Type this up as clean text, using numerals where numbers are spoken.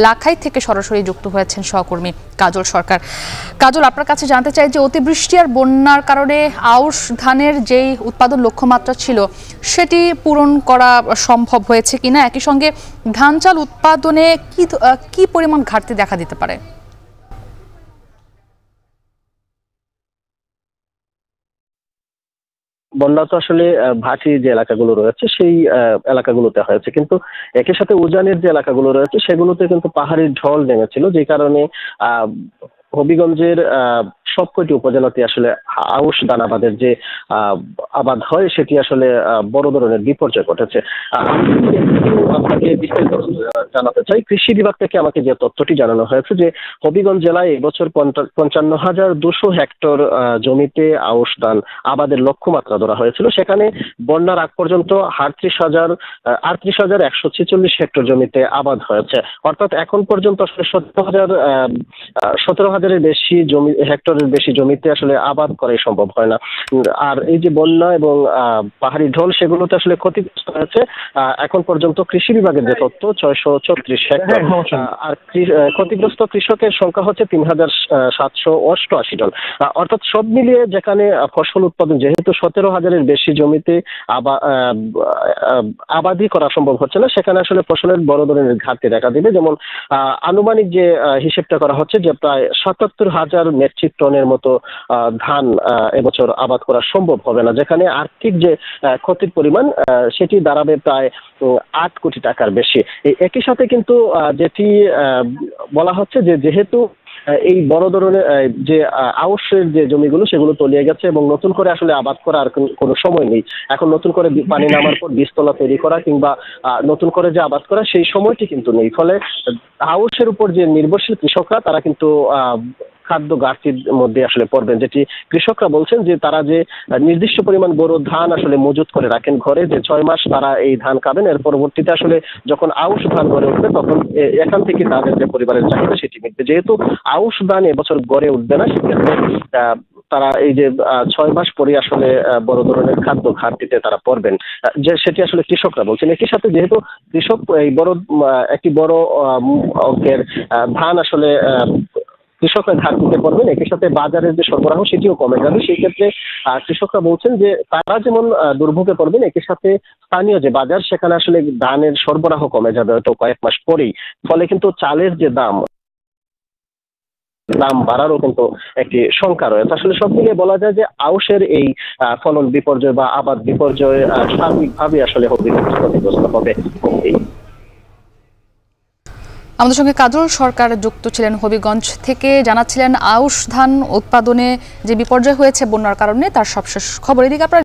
লাখাই থেকে সরাসরি যুক্ত হয়েছেন সহকর্মী কাজল সরকার। কাজল, আপনার কাছে জানতে চাই যে অতিবৃষ্টি আর বন্যার কারণে আউশ ধানের যেই উৎপাদন লক্ষ্যমাত্রা ছিল সেটি পূরণ করা সম্ভব হয়েছে কিনা, একই সঙ্গে ধান চাল উৎপাদনে কি পরিমাণ ঘাটতি দেখা দিতে পারে? বন্যা তো আসলে ভাটি যে এলাকাগুলো রয়েছে সেই এলাকাগুলোতে হয়েছে, কিন্তু একই সাথে উজানের যে এলাকাগুলো রয়েছে সেগুলোতে কিন্তু পাহাড়ি ঢল নেমেছিল, যে কারণে হবিগঞ্জের সবকটি উপজেলাতে আসলে আউশ ধান আবাদের যে আবাদ হয় সেটি আসলে বড় ধরনের বিপর্যয় ঘটেছে। আপনাকে বিস্তারিত জানাতে চাই, কৃষি বিভাগ থেকে আমাকে যে তথ্যটি জানানো হয়েছে যে হবিগঞ্জ জেলায় এবছর 55,200 হেক্টর জমিতে আউশ ধান আবাদের লক্ষ্যমাত্রা ধরা হয়েছিল। সেখানে বন্যার আগ পর্যন্ত 38,146 হেক্টর জমিতে আবাদ হয়েছে, অর্থাৎ এখন পর্যন্ত আসলে 17,000-এর বেশি হেক্টরের বেশি জমিতে আসলে আবাদ করাই সম্ভব হয় না। আর এই যে বন্যা এবং পাহাড়ি ঢল সেগুলোতে আসলে ক্ষতিগ্রস্ত হয়েছে এখন পর্যন্ত কৃষি বিভাগের যে তথ্য 634 হেক্টর, আর ক্ষতিগ্রস্ত কৃষকের সংখ্যা হচ্ছে 3,788 জন। অর্থাৎ সব মিলিয়ে যেখানে ফসল উৎপাদন যেহেতু 17,000-এর বেশি জমিতে আবাদি করা সম্ভব হচ্ছে না, সেখানে আসলে ফসলের বড় ধরনের ঘাটতি দেখা দিবে। যেমন আনুমানিক যে হিসেবটা করা হচ্ছে যে প্রায় 77,000 মেট্রিক টনের মতো ধান এবছর আবাদ করা সম্ভব হবে না, যেখানে আর্থিক যে ক্ষতির পরিমাণ সেটি দাঁড়াবে প্রায় 8 কোটি টাকার বেশি। একই সাথে কিন্তু যেটি বলা হচ্ছে যে যেহেতু এই বড় ধরনের যে আউশের যে জমিগুলো সেগুলো তলিয়ে গেছে এবং নতুন করে আসলে আবাদ করা আর কোনো সময় নেই, এখন নতুন করে পানি নামার পর বীজতলা তৈরি করা কিংবা নতুন করে যে আবাদ করা সেই সময়টি কিন্তু নেই। ফলে আউশের উপর যে নির্ভরশীল কৃষকরা তারা কিন্তু খাদ্য ঘাটতির মধ্যে আসলে পড়বেন, যেটি কৃষকরা বলছেন যে তারা যে নির্দিষ্ট পরিমাণ বড় ধান আসলে মজুত করে রাখেন ঘরে, যে 6 মাস তারা এই ধান খাবেন, এর পরবর্তীতে আসলে যখন আউশ ধান গড়ে উঠবে তখন এখান থেকে তাদের যে পরিবারের চাহিদা সেটি মিটবে। যেহেতু আউশ ধান এবছর গড়ে উঠবে না, সেক্ষেত্রে তারা এই যে 6 মাস পরে আসলে বড় ধরনের খাদ্য ঘাটতিতে তারা পড়বেন, যে সেটি আসলে কৃষকরা বলছেন। একই সাথে যেহেতু কৃষক এই একটি বড় অঙ্কের ধান আসলে কৃষকরা ঘাটতিতে পড়বেন, একই সাথে বাজারের যে সরবরাহ সেটিও কমে যাবে। সেই ক্ষেত্রে কৃষকরা বলছেন যে তারা যেমন দুর্ভোগে পড়বেন, একই সাথে স্থানীয় যে বাজার সেখানে আসলে ধানের সরবরাহ কমে যাবে হয়তো কয়েক মাস পরেই। ফলে কিন্তু চালের যে দাম বাড়ারও কিন্তু একটি শঙ্কা রয়েছে। আসলে সব মিলিয়ে বলা যায় যে আউশের এই ফলন বিপর্যয় বা আবাদ বিপর্যয় সার্বিকভাবে আসলে ক্ষতিগ্রস্ত হবে। আমাদের সঙ্গে কাজল সরকার যুক্ত ছিলেন হবিগঞ্জ থেকে, জানাচ্ছিলেন আউশ ধান উৎপাদনে যে বিপর্যয় হয়েছে বন্যার কারণে তার সবশেষ খবর। এদিকে আপনার